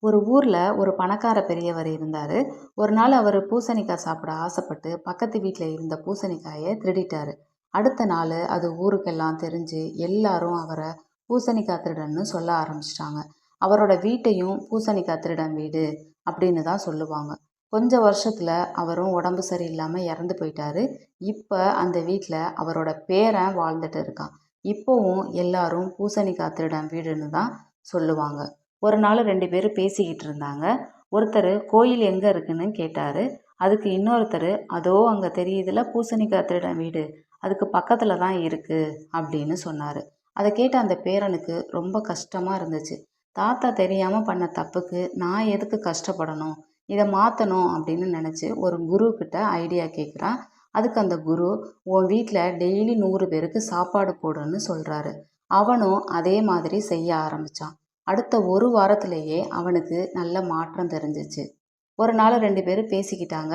ஒரு ஊர்ல ஒரு பணக்கார பெரியவர் இருந்தாரு. ஒரு நாள் அவர் பூசணிக்காய் சாப்பிட ஆசைப்பட்டு பக்கத்து வீட்ல இருந்த பூசணிக்காயை திருடிட்டாரு. அடுத்த நாள் அது ஊருக்கெல்லாம் தெரிஞ்சு எல்லாரும் அவரை பூசணிக்காய் திருடன்னு சொல்ல ஆரம்பிச்சிட்டாங்க. அவரோட வீட்டையும் பூசணிக்காய் திருடன் வீடு அப்படின்னு தான் சொல்லுவாங்க. கொஞ்ச வருஷத்துல அவரும் உடம்பு சரியில்லாம இறந்து போயிட்டாரு. இப்ப அந்த வீட்ல அவரோட பேரன் வாழ்ந்துட்டு இருக்கான். இப்போவும் எல்லாரும் பூசணிக்காய் திருடன் வீடுன்னு தான் சொல்லுவாங்க. ஒரு நாள் 2 பேரும் பேசிக்கிட்டு இருந்தாங்க. ஒருத்தர் கோயில் எங்கே இருக்குன்னு கேட்டார். அதுக்கு இன்னொருத்தர், அதோ அங்கே தெரியுதுல பூசணிக்காய் திருடன் வீடு, அதுக்கு பக்கத்தில் தான் இருக்கு அப்படின்னு சொன்னார். அதை கேட்ட அந்த பேரனுக்கு ரொம்ப கஷ்டமாக இருந்துச்சு. தாத்தா தெரியாமல் பண்ண தப்புக்கு நான் எதுக்கு கஷ்டப்படணும், இதை மாற்றணும் அப்படின்னு நினச்சி ஒரு குரு கிட்ட ஐடியா கேட்குறான். அதுக்கு அந்த குரு, உன் வீட்டில் டெய்லி 100 பேருக்கு சாப்பாடு போடுன்னு சொல்கிறாரு. அவனும் அதே மாதிரி செய்ய ஆரம்பித்தான். அடுத்த ஒரு வாரத்திலேயே அவனுக்கு நல்ல மாற்றம் தெரிஞ்சிச்சு. ஒரு நாள் 2 பேரும் பேசிக்கிட்டாங்க.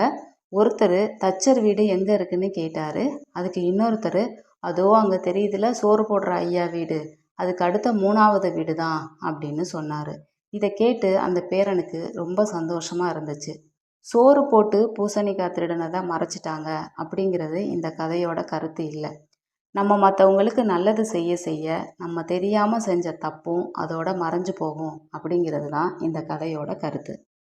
ஒருத்தர் தச்சர் வீடு எங்கே இருக்குன்னு கேட்டாரு. அதுக்கு இன்னொருத்தர், அதோ அங்கே தெரியுதுல சோறு போடுற ஐயா வீடு, அதுக்கு அடுத்த 3வது வீடு தான் அப்படின்னு சொன்னார். இதை கேட்டு அந்த பேரனுக்கு ரொம்ப சந்தோஷமாக இருந்துச்சு. சோறு போட்டு பூசணிக்காய் திருடினதை மறைச்சிட்டாங்க அப்படிங்கிறது இந்த கதையோட கருத்து இல்லை. நம்ம மற்றவங்களுக்கு நல்லது செய்ய செய்ய நம்ம தெரியாமல் செஞ்ச தப்பும் அதோட மறைஞ்சு போகும் அப்படிங்கிறது தான் இந்த கதையோட கருத்து.